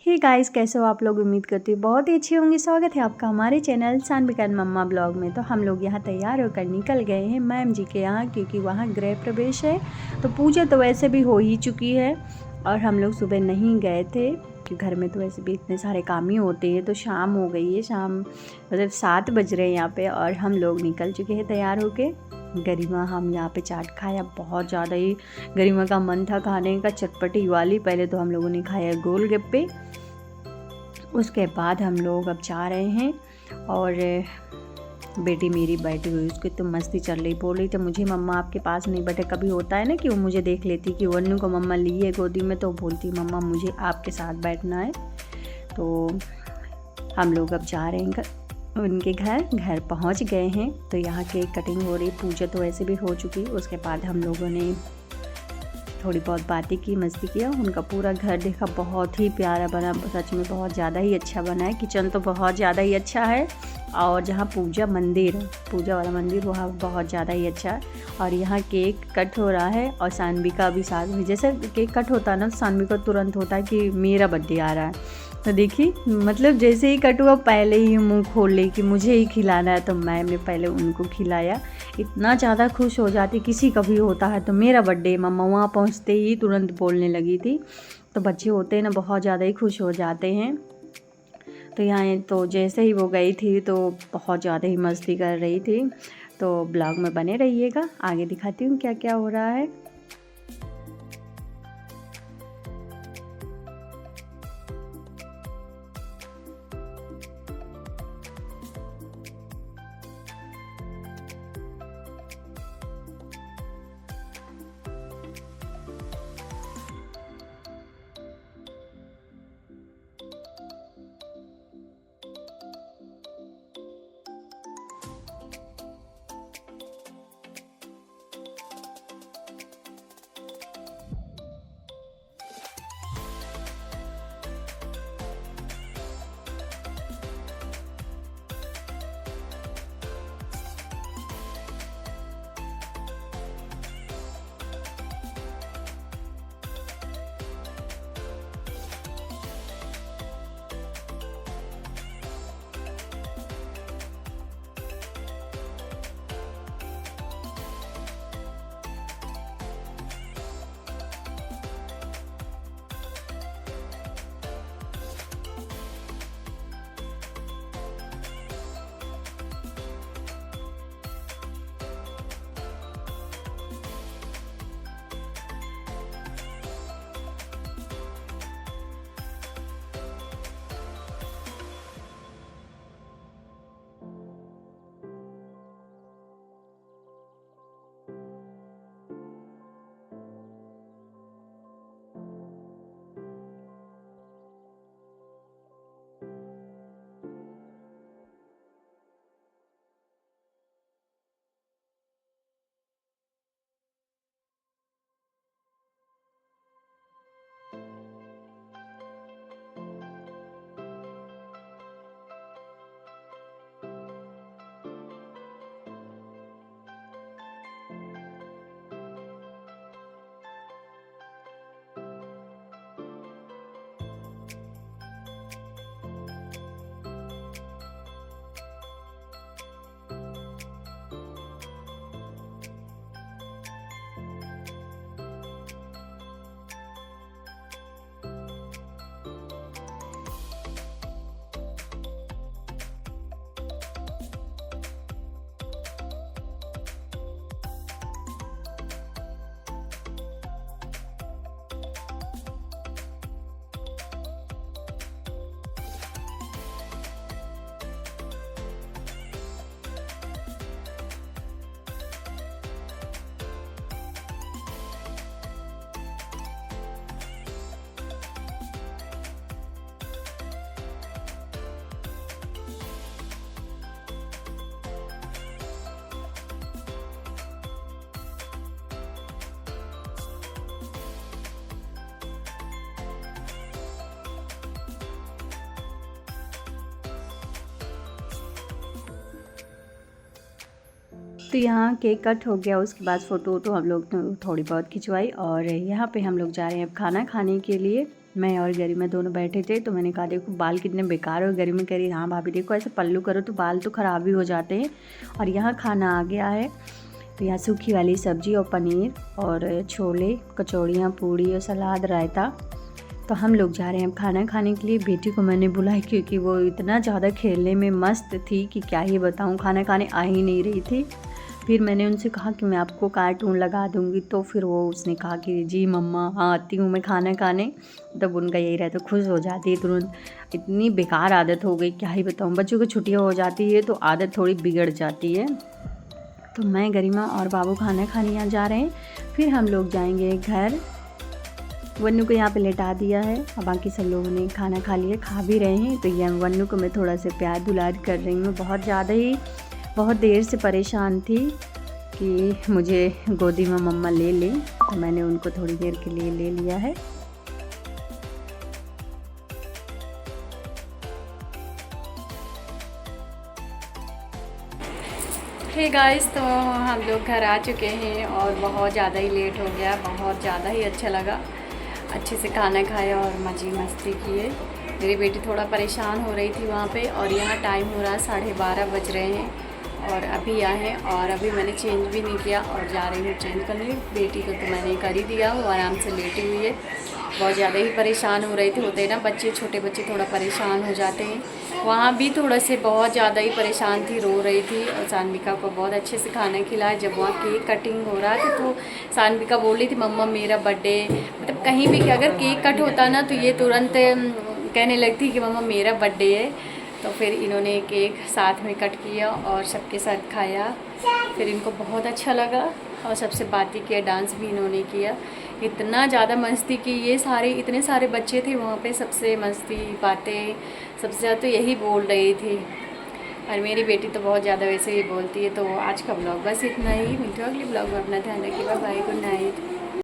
Hey guys, कैसे हो आप लोग। उम्मीद करती हूँ बहुत ही अच्छी होंगी। स्वागत है आपका हमारे channel Sanvika and mamma blog में। तो हम लोग यहाँ तैयार होकर निकल गए हैं मैम जी के यहाँ, क्योंकि वहाँ गृह प्रवेश है। तो पूजा तो वैसे भी हो ही चुकी है और हम लोग सुबह नहीं गए थे कि घर में तो वैसे भी इतने सारे काम ही होते हैं। तो शाम हो गई है, शाम मतलब 7 बज रहे हैं यहाँ पे और हम लोग निकल चुके हैं तैयार होके। गरिमा हम यहाँ पे चाट खाया, बहुत ज़्यादा ही गरिमा का मन था खाने का, चटपटी वाली। पहले तो हम लोगों ने खाया गोलगप्पे, उसके बाद हम लोग अब जा रहे हैं। और बेटी मेरी बैठी हुई, उसकी तो मस्ती चल रही, बोल रही थी मुझे मम्मा आपके पास नहीं बैठे। कभी होता है ना कि वो मुझे देख लेती कि वन्नू को मम्मा ली है गोदी में, तो बोलती मम्मा मुझे आपके साथ बैठना है। तो हम लोग अब जा रहे हैं उनके घर पहुंच गए हैं। तो यहाँ केक कटिंग हो रही, पूजा तो वैसे भी हो चुकी। उसके बाद हम लोगों ने थोड़ी बहुत बातें की, मस्ती किया। उनका पूरा घर देखा, बहुत ही प्यारा बना, सच में बहुत ज़्यादा ही अच्छा बना है। किचन तो बहुत ज़्यादा ही अच्छा है और जहाँ पूजा वाला मंदिर वहाँ बहुत ज़्यादा ही अच्छा है। और यहाँ केक कट हो रहा है और सानविका भी साथ में, जैसे केक कट होता है ना तो सानविका तुरंत होता है कि मेरा बर्थडे आ रहा है। तो देखिए, मतलब जैसे ही कट हुआ पहले ही मुंह खोल ले कि मुझे ही खिलाना है। तो मैम ने पहले उनको खिलाया। इतना ज़्यादा खुश हो जाती, किसी का भी होता है तो मेरा बर्थडे मम्मा, वहाँ पहुँचते ही तुरंत बोलने लगी थी। तो बच्चे होते हैं ना, बहुत ज़्यादा ही खुश हो जाते हैं। तो यहाँ तो जैसे ही वो गई थी तो बहुत ज़्यादा ही मस्ती कर रही थी। तो ब्लॉग में बने रहिएगा, आगे दिखाती हूँ क्या क्या हो रहा है। तो यहाँ केक कट हो गया, उसके बाद फ़ोटो तो हम लोग थोड़ी बहुत खिंचवाई और यहाँ पे हम लोग जा रहे हैं अब खाना खाने के लिए। मैं और गरिमा दोनों बैठे थे, तो मैंने कहा देखो बाल कितने बेकार हो। गरिमा कह रही हाँ भाभी देखो ऐसे पल्लू करो तो बाल तो ख़राब ही हो जाते हैं। और यहाँ खाना आ गया है, तो यहाँ सूखी वाली सब्ज़ी और पनीर और छोले, कचौड़ियाँ, पूड़ी और सलाद, रायता। तो हम लोग जा रहे हैं अब खाना खाने के लिए। बेटी को मैंने बुलाया क्योंकि वो इतना ज़्यादा खेलने में मस्त थी कि क्या ही बताऊँ, खाना खाने आ ही नहीं रही थी। फिर मैंने उनसे कहा कि मैं आपको कार्टून लगा दूँगी, तो फिर उसने कहा कि जी मम्मा हाँ आती हूँ मैं खाना खाने। तब उनका यही रहता, खुश हो जाती है तुरंत। इतनी बेकार आदत हो गई क्या ही बताऊँ, बच्चों की छुट्टियाँ हो जाती है तो आदत थोड़ी बिगड़ जाती है। तो मैं, गरिमा और बाबू खाना खाने यहाँ जा रहे हैं, फिर हम लोग जाएंगे घर। वन्नू को यहाँ पे लेटा दिया है और बाकी सब लोगों ने खाना खा लिया, खा भी रहे हैं। तो ये वन्नू को मैं थोड़ा सा प्यार दुलार कर रही हूँ। बहुत ज़्यादा ही बहुत देर से परेशान थी कि मुझे गोदी में मम्मा ले लें, तो मैंने उनको थोड़ी देर के लिए ले लिया है। हे गाइस, तो हम लोग घर आ चुके हैं और बहुत ज़्यादा ही लेट हो गया, बहुत ज़्यादा ही अच्छा लगा। अच्छे से खाना खाया और मज़े मस्ती किए। मेरी बेटी थोड़ा परेशान हो रही थी वहाँ पे, और यहाँ टाइम हो रहा है 12:30 बज रहे हैं और अभी आए हैं। और अभी मैंने चेंज भी नहीं किया और जा रही हूँ चेंज करने। बेटी को तो मैंने कर ही दिया, वो आराम से लेटी हुई है। बहुत ज़्यादा ही परेशान हो रहे थे, होते हैं ना बच्चे, छोटे बच्चे थोड़ा परेशान हो जाते हैं। वहाँ भी थोड़ा से बहुत ज़्यादा ही परेशान थी, रो रही थी। और सानविका को बहुत अच्छे से खाना खिलाया। जब वहाँ केक कटिंग हो रहा था तो सानविका बोल रही थी मम्मा मेरा बर्थडे, मतलब कहीं भी अगर केक कट होता ना तो ये तुरंत कहने लगती कि मम्मा मेरा बर्थडे है। तो फिर इन्होंने केक साथ में कट किया और सबके साथ खाया। फिर इनको बहुत अच्छा लगा और सबसे बातें किया, डांस भी इन्होंने किया। इतना ज़्यादा मस्ती की, ये सारे इतने सारे बच्चे थे वहाँ पे, सबसे मस्ती बातें सबसे ज़्यादा तो यही बोल रही थी। और मेरी बेटी तो बहुत ज़्यादा वैसे ही बोलती है। तो आज का ब्लॉग बस इतना ही, मिलते हो अगले ब्लॉग में। अपना ध्यान रखिए, बाय बाय, गुड नाइट।